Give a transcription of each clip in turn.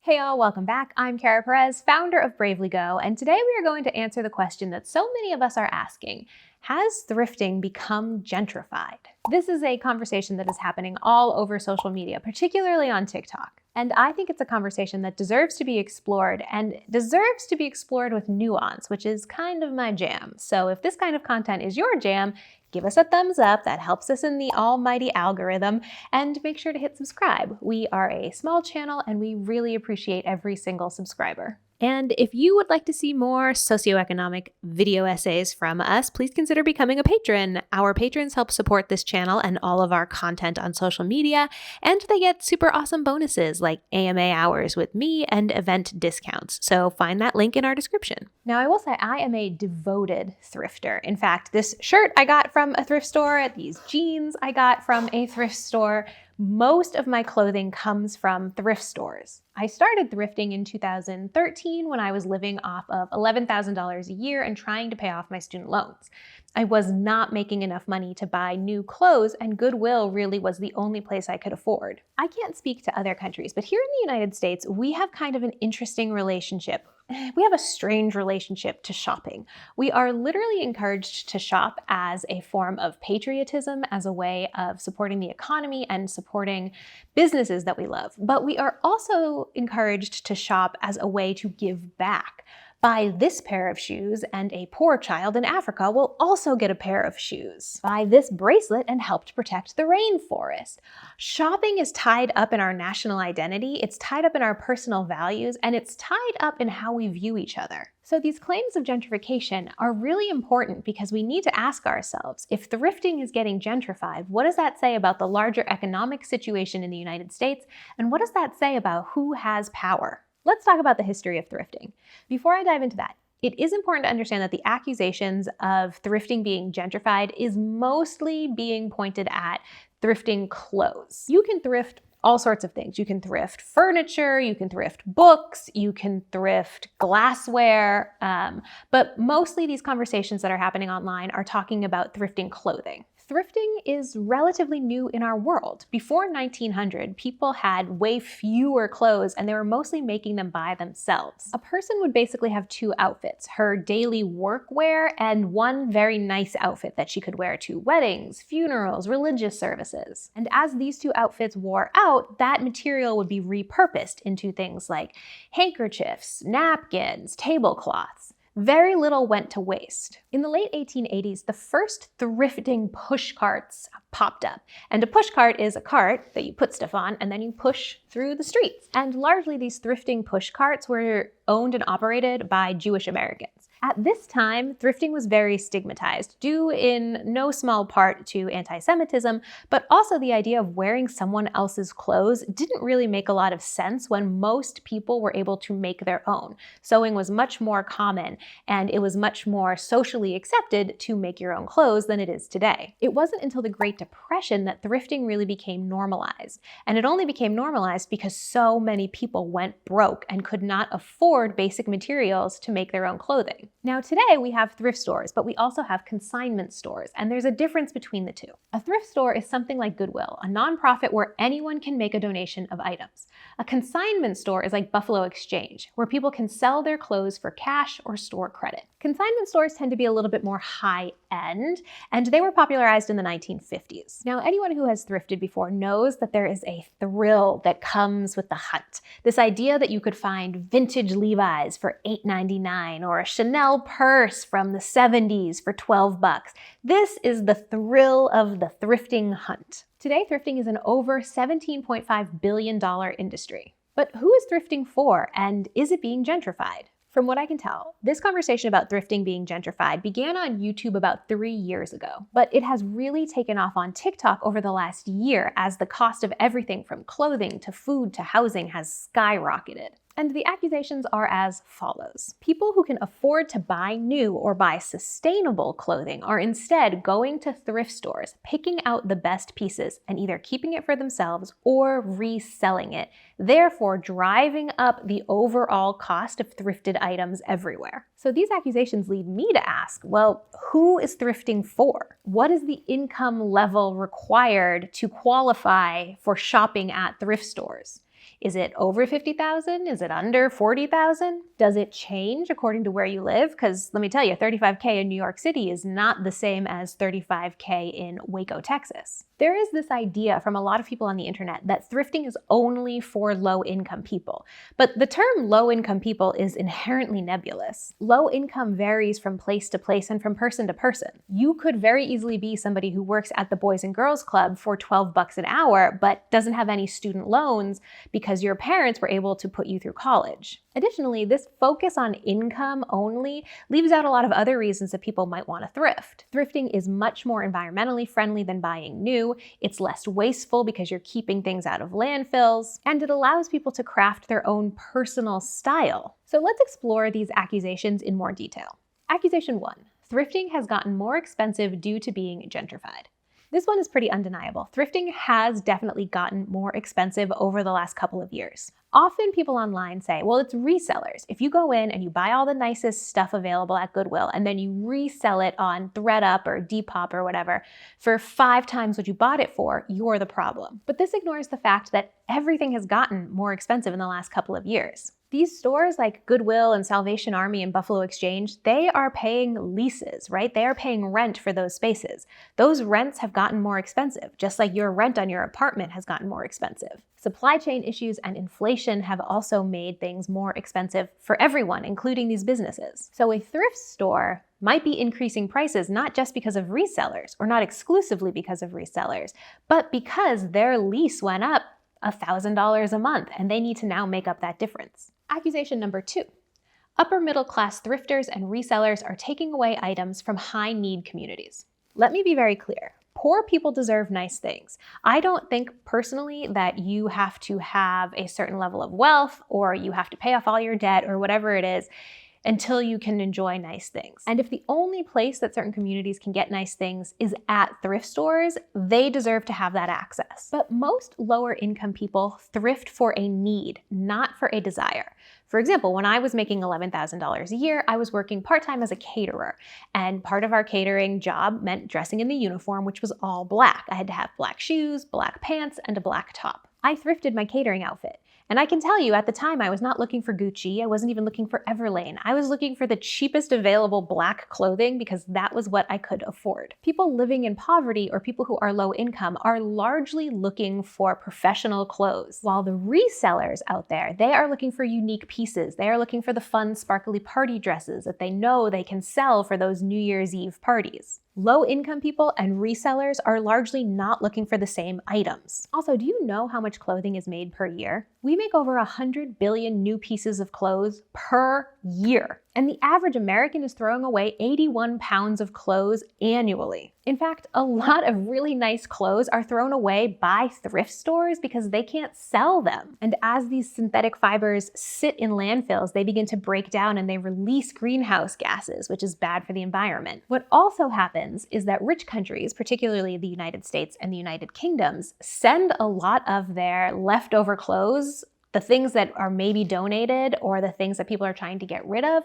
Hey y'all, welcome back. I'm Kara Perez, founder of Bravely Go, and today we are going to answer the question that so many of us are asking. Has thrifting become gentrified? This is a conversation that is happening all over social media, particularly on TikTok. And I think it's a conversation that deserves to be explored and deserves to be explored with nuance, which is kind of my jam. So if this kind of content is your jam, give us a thumbs up. That helps us in the almighty algorithm. And make sure to hit subscribe. We are a small channel and we really appreciate every single subscriber. And if you would like to see more socioeconomic video essays from us, please consider becoming a patron. Our patrons help support this channel and all of our content on social media, and they get super awesome bonuses like AMA hours with me and event discounts. So find that link in our description. Now, I will say I am a devoted thrifter. In fact, this shirt I got from a thrift store, these jeans I got from a thrift store. Most of my clothing comes from thrift stores. I started thrifting in 2013 when I was living off of $11,000 a year and trying to pay off my student loans. I was not making enough money to buy new clothes, and Goodwill really was the only place I could afford. I can't speak to other countries, but here in the United States, we have kind of an interesting relationship. We have a strange relationship to shopping. We are literally encouraged to shop as a form of patriotism, as a way of supporting the economy and supporting businesses that we love. But we are also encouraged to shop as a way to give back. Buy this pair of shoes and a poor child in Africa will also get a pair of shoes. Buy this bracelet and help to protect the rainforest. Shopping is tied up in our national identity, it's tied up in our personal values, and it's tied up in how we view each other. So these claims of gentrification are really important because we need to ask ourselves, if thrifting is getting gentrified, what does that say about the larger economic situation in the United States? And what does that say about who has power? Let's talk about the history of thrifting. Before I dive into that, it is important to understand that the accusations of thrifting being gentrified is mostly being pointed at thrifting clothes. You can thrift all sorts of things. You can thrift furniture, you can thrift books, you can thrift glassware, but mostly these conversations that are happening online are talking about thrifting clothing. Thrifting is relatively new in our world. Before 1900, people had way fewer clothes and they were mostly making them by themselves. A person would basically have two outfits, her daily workwear and one very nice outfit that she could wear to weddings, funerals, religious services. And as these two outfits wore out, that material would be repurposed into things like handkerchiefs, napkins, tablecloths. Very little went to waste. In the late 1880s, the first thrifting push carts popped up. And a push cart is a cart that you put stuff on and then you push through the streets. And largely these thrifting push carts were owned and operated by Jewish Americans. At this time, thrifting was very stigmatized, due in no small part to anti-Semitism, but also the idea of wearing someone else's clothes didn't really make a lot of sense when most people were able to make their own. Sewing was much more common, and it was much more socially accepted to make your own clothes than it is today. It wasn't until the Great Depression that thrifting really became normalized, and it only became normalized because so many people went broke and could not afford basic materials to make their own clothing. Now today we have thrift stores, but we also have consignment stores, and there's a difference between the two. A thrift store is something like Goodwill, a nonprofit where anyone can make a donation of items. A consignment store is like Buffalo Exchange, where people can sell their clothes for cash or store credit. Consignment stores tend to be a little bit more high-end, and they were popularized in the 1950s. Now, anyone who has thrifted before knows that there is a thrill that comes with the hunt. This idea that you could find vintage Levi's for $8.99 or a Chanel purse from the 70s for $12. This is the thrill of the thrifting hunt. Today, thrifting is an over $17.5 billion industry. But who is thrifting for, and is it being gentrified? From what I can tell, this conversation about thrifting being gentrified began on YouTube about 3 years ago, but it has really taken off on TikTok over the last year as the cost of everything from clothing to food to housing has skyrocketed. And the accusations are as follows. People who can afford to buy new or buy sustainable clothing are instead going to thrift stores, picking out the best pieces and either keeping it for themselves or reselling it, therefore driving up the overall cost of thrifted items everywhere. So these accusations lead me to ask, well, who is thrifting for? What is the income level required to qualify for shopping at thrift stores? Is it over 50,000? Is it under 40,000? Does it change according to where you live? Because let me tell you, 35K in New York City is not the same as 35K in Waco, Texas. There is this idea from a lot of people on the internet that thrifting is only for low-income people. But the term low-income people is inherently nebulous. Low income varies from place to place and from person to person. You could very easily be somebody who works at the Boys and Girls Club for $12 an hour, but doesn't have any student loans because your parents were able to put you through college. Additionally, this focus on income only leaves out a lot of other reasons that people might want to thrift. Thrifting is much more environmentally friendly than buying new, it's less wasteful because you're keeping things out of landfills, and it allows people to craft their own personal style. So let's explore these accusations in more detail. Accusation 1. Thrifting has gotten more expensive due to being gentrified. This one is pretty undeniable. Thrifting has definitely gotten more expensive over the last couple of years. Often people online say, well, it's resellers. If you go in and you buy all the nicest stuff available at Goodwill and then you resell it on ThredUp or Depop or whatever for 5 times what you bought it for, you're the problem. But this ignores the fact that everything has gotten more expensive in the last couple of years. These stores like Goodwill and Salvation Army and Buffalo Exchange, they are paying leases, right? They are paying rent for those spaces. Those rents have gotten more expensive, just like your rent on your apartment has gotten more expensive. Supply chain issues and inflation have also made things more expensive for everyone, including these businesses. So a thrift store might be increasing prices not just because of resellers, or not exclusively because of resellers, but because their lease went up $1,000 a month and they need to now make up that difference. Accusation number 2. Upper middle class thrifters and resellers are taking away items from high need communities. Let me be very clear. Poor people deserve nice things. I don't think personally that you have to have a certain level of wealth or you have to pay off all your debt or whatever it is until you can enjoy nice things. And if the only place that certain communities can get nice things is at thrift stores, they deserve to have that access. But most lower income people thrift for a need, not for a desire. For example, when I was making $11,000 a year, I was working part-time as a caterer. And part of our catering job meant dressing in the uniform, which was all black. I had to have black shoes, black pants, and a black top. I thrifted my catering outfit. And I can tell you at the time I was not looking for Gucci, I wasn't even looking for Everlane. I was looking for the cheapest available black clothing because that was what I could afford. People living in poverty or people who are low income are largely looking for professional clothes, while the resellers out there, they are looking for unique pieces. They are looking for the fun, sparkly party dresses that they know they can sell for those New Year's Eve parties. Low-income people and resellers are largely not looking for the same items. Also, do you know how much clothing is made per year? We make over 100 billion new pieces of clothes per year. And the average American is throwing away 81 pounds of clothes annually. In fact, a lot of really nice clothes are thrown away by thrift stores because they can't sell them. And as these synthetic fibers sit in landfills, they begin to break down and they release greenhouse gases, which is bad for the environment. What also happens is that rich countries, particularly the United States and the United Kingdoms, send a lot of their leftover clothes, the things that are maybe donated or the things that people are trying to get rid of,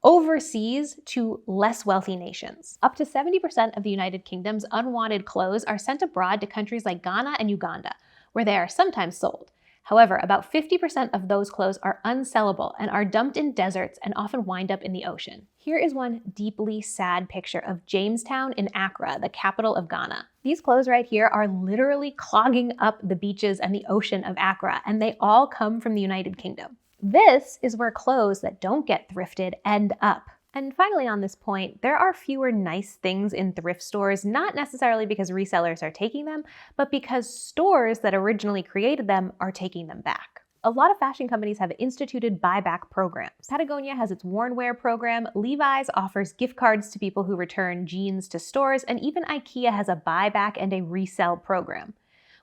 overseas to less wealthy nations. Up to 70% of the United Kingdom's unwanted clothes are sent abroad to countries like Ghana and Uganda, where they are sometimes sold. However, about 50% of those clothes are unsellable and are dumped in deserts and often wind up in the ocean. Here is one deeply sad picture of Jamestown in Accra, the capital of Ghana. These clothes right here are literally clogging up the beaches and the ocean of Accra, and they all come from the United Kingdom. This is where clothes that don't get thrifted end up. And finally on this point, there are fewer nice things in thrift stores, not necessarily because resellers are taking them, but because stores that originally created them are taking them back. A lot of fashion companies have instituted buyback programs. Patagonia has its Worn Wear program, Levi's offers gift cards to people who return jeans to stores, and even IKEA has a buyback and a resell program.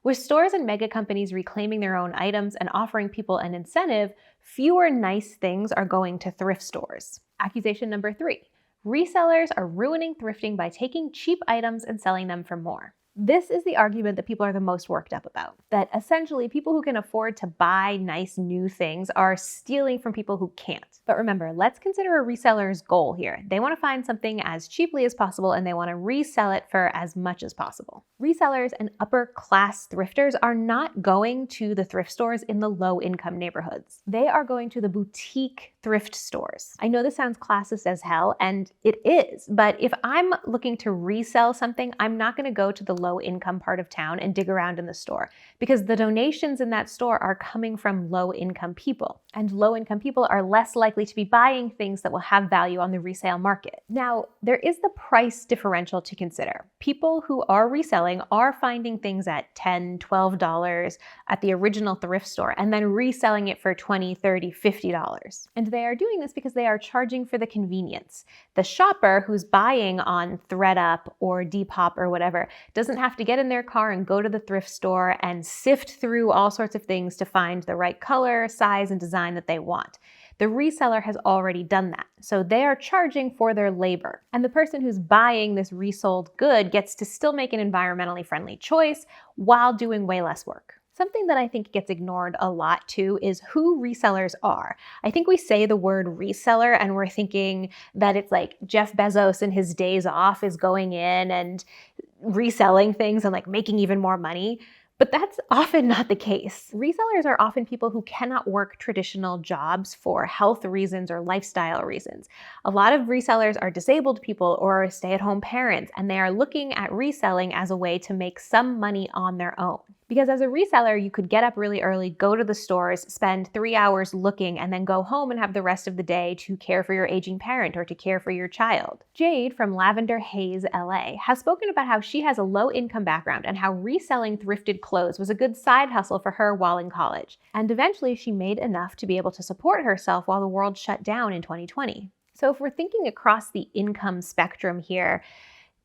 With stores and mega companies reclaiming their own items and offering people an incentive, fewer nice things are going to thrift stores. Accusation number 3. Resellers are ruining thrifting by taking cheap items and selling them for more. This is the argument that people are the most worked up about, that essentially people who can afford to buy nice new things are stealing from people who can't. But remember, let's consider a reseller's goal here. They want to find something as cheaply as possible and they want to resell it for as much as possible. Resellers and upper class thrifters are not going to the thrift stores in the low income neighborhoods. They are going to the boutique thrift stores. I know this sounds classist as hell, and it is, but if I'm looking to resell something, I'm not going to go to the low income part of town and dig around in the store, because the donations in that store are coming from low income people, and low income people are less likely to be buying things that will have value on the resale market. Now, there is the price differential to consider. People who are reselling are finding things at $10, $12 at the original thrift store and then reselling it for $20, $30, $50. And they are doing this because they are charging for the convenience. The shopper who's buying on ThredUp or Depop or whatever doesn't have to get in their car and go to the thrift store and sift through all sorts of things to find the right color, size, and design that they want. The reseller has already done that, so they are charging for their labor. And the person who's buying this resold good gets to still make an environmentally friendly choice while doing way less work. Something that I think gets ignored a lot too is who resellers are. I think we say the word reseller and we're thinking that it's like Jeff Bezos in his days off is going in and reselling things and like making even more money. But that's often not the case. Resellers are often people who cannot work traditional jobs for health reasons or lifestyle reasons. A lot of resellers are disabled people or stay-at-home parents, and they are looking at reselling as a way to make some money on their own. Because as a reseller, you could get up really early, go to the stores, spend 3 hours looking, and then go home and have the rest of the day to care for your aging parent or to care for your child. Jade from Lavender Haze LA has spoken about how she has a low-income background and how reselling thrifted clothes was a good side hustle for her while in college. And eventually she made enough to be able to support herself while the world shut down in 2020. So if we're thinking across the income spectrum here,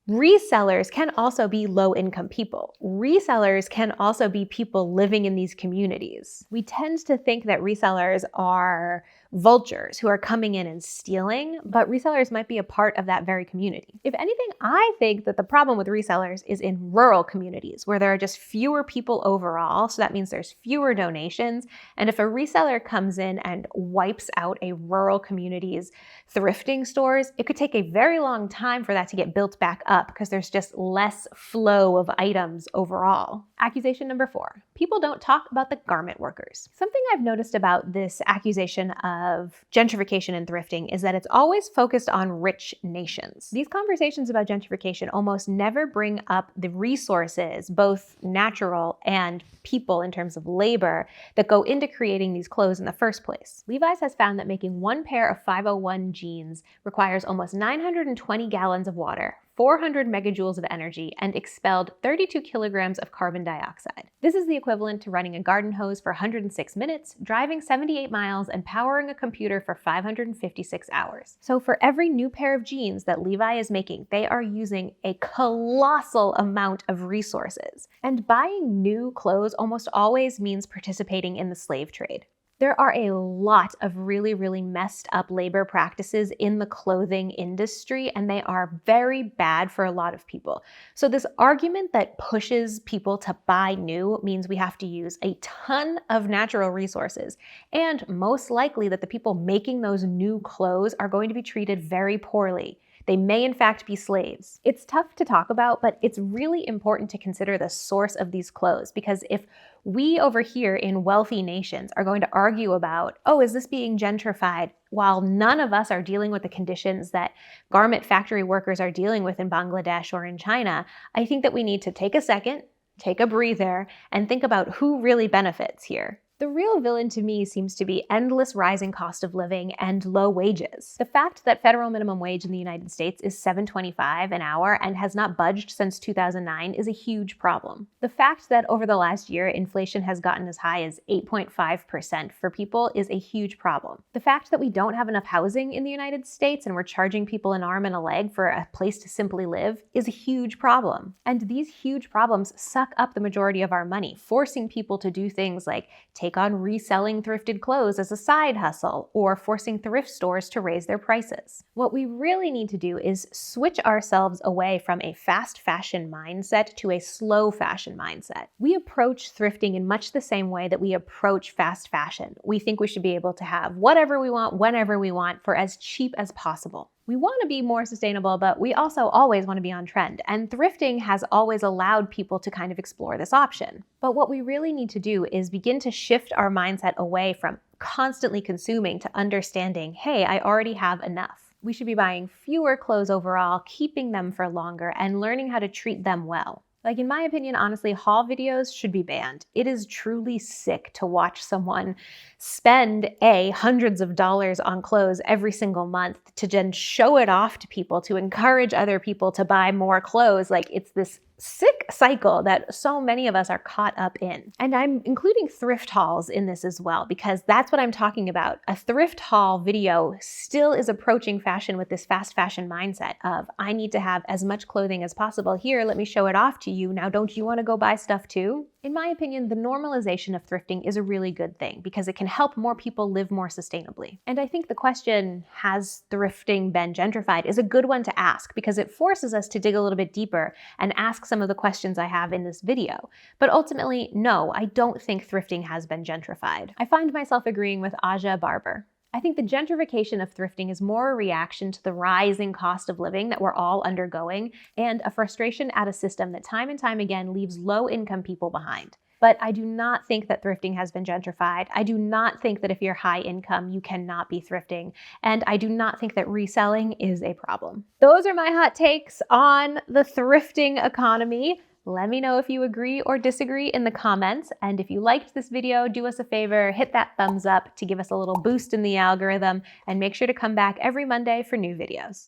resellers can also be low-income people. Resellers can also be people living in these communities. We tend to think that resellers are vultures who are coming in and stealing, but resellers might be a part of that very community. If anything, I think that the problem with resellers is in rural communities where there are just fewer people overall, so that means there's fewer donations, and if a reseller comes in and wipes out a rural community's thrifting stores, it could take a very long time for that to get built back up because there's just less flow of items overall. Accusation number 4, people don't talk about the garment workers. Something I've noticed about this accusation of gentrification and thrifting is that it's always focused on rich nations. These conversations about gentrification almost never bring up the resources, both natural and people in terms of labor, that go into creating these clothes in the first place. Levi's has found that making one pair of 501 jeans requires almost 920 gallons of water, 400 megajoules of energy, and expelled 32 kilograms of carbon dioxide. This is the equivalent to running a garden hose for 106 minutes, driving 78 miles, and powering a computer for 556 hours. So for every new pair of jeans that Levi is making, they are using a colossal amount of resources. And buying new clothes almost always means participating in the slave trade. There are a lot of really, really messed up labor practices in the clothing industry, and they are very bad for a lot of people. So this argument that pushes people to buy new means we have to use a ton of natural resources, and most likely that the people making those new clothes are going to be treated very poorly. They may in fact be slaves. It's tough to talk about, but it's really important to consider the source of these clothes, because if we over here in wealthy nations are going to argue about, oh, is this being gentrified, while none of us are dealing with the conditions that garment factory workers are dealing with in Bangladesh or in China, I think that we need to take a second, take a breather, and think about who really benefits here. The real villain to me seems to be endless rising cost of living and low wages. The fact that federal minimum wage in the United States is $7.25 an hour and has not budged since 2009 is a huge problem. The fact that over the last year, inflation has gotten as high as 8.5% for people is a huge problem. The fact that we don't have enough housing in the United States and we're charging people an arm and a leg for a place to simply live is a huge problem. And these huge problems suck up the majority of our money, forcing people to do things like take take on reselling thrifted clothes as a side hustle or forcing thrift stores to raise their prices. What we really need to do is switch ourselves away from a fast fashion mindset to a slow fashion mindset. We approach thrifting in much the same way that we approach fast fashion. We think we should be able to have whatever we want, whenever we want, for as cheap as possible. We want to be more sustainable, but we also always want to be on trend. And thrifting has always allowed people to kind of explore this option. But what we really need to do is begin to shift our mindset away from constantly consuming to understanding, hey, I already have enough. We should be buying fewer clothes overall, keeping them for longer, and learning how to treat them well. Like, in my opinion, honestly, haul videos should be banned. It is truly sick to watch someone spend hundreds of dollars on clothes every single month to then show it off to people, to encourage other people to buy more clothes. Like, it's this sick cycle that so many of us are caught up in. And I'm including thrift hauls in this as well, because that's what I'm talking about. A thrift haul video still is approaching fashion with this fast fashion mindset of, I need to have as much clothing as possible. Here, let me show it off to you. Now, don't you want to go buy stuff too? In my opinion, the normalization of thrifting is a really good thing because it can help more people live more sustainably. And I think the question, has thrifting been gentrified, is a good one to ask because it forces us to dig a little bit deeper and ask some of the questions I have in this video. But ultimately, no, I don't think thrifting has been gentrified. I find myself agreeing with Aja Barber. I think the gentrification of thrifting is more a reaction to the rising cost of living that we're all undergoing and a frustration at a system that time and time again leaves low-income people behind. But I do not think that thrifting has been gentrified. I do not think that if you're high income, you cannot be thrifting. And I do not think that reselling is a problem. Those are my hot takes on the thrifting economy. Let me know if you agree or disagree in the comments. And if you liked this video, do us a favor, hit that thumbs up to give us a little boost in the algorithm, and make sure to come back every Monday for new videos.